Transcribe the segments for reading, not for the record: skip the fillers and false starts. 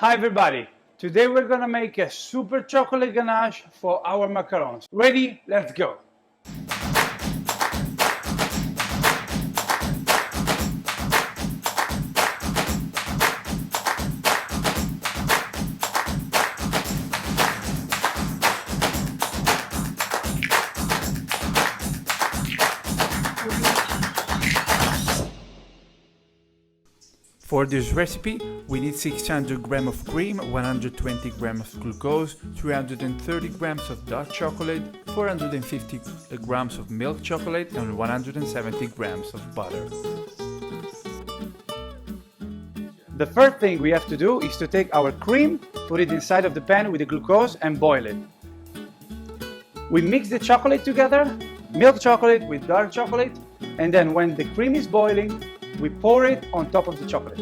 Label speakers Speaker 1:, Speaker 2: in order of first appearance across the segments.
Speaker 1: Hi everybody! Today we're gonna make a super chocolate ganache for our macarons. Ready? Let's go! For this recipe, we need 600 grams of cream, 120 grams of glucose, 330 grams of dark chocolate, 450 grams of milk chocolate, and 170 grams of butter. The first thing we have to do is to take our cream, put it inside of the pan with the glucose and boil it. We mix the chocolate together, milk chocolate with dark chocolate, and then when the cream is boiling, we pour it on top of the chocolate.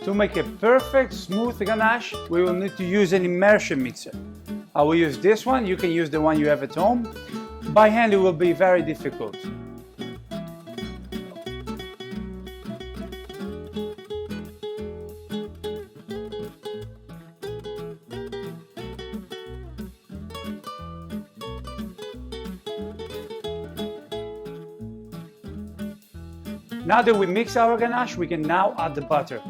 Speaker 1: To make a perfect smooth ganache, we will need to use an immersion mixer. I will use this one, you can use the one you have at home. By hand it will be very difficult. Now that we mix our ganache, we can now add the butter.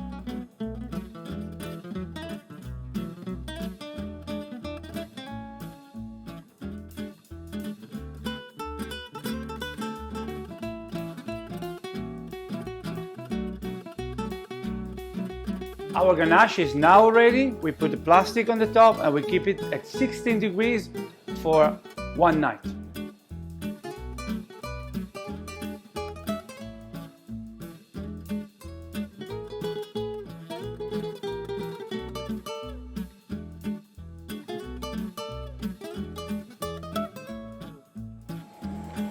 Speaker 1: Our ganache is now ready. We put the plastic on the top and we keep it at 16 degrees for one night.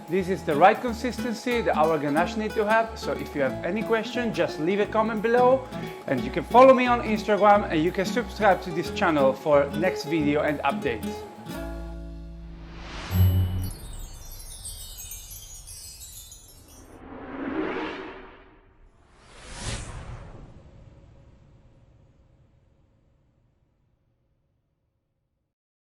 Speaker 1: This is the right consistency that our ganache needs to have, so if you have any question, just leave a comment below, and you can follow me on Instagram and you can subscribe to this channel for next video and updates.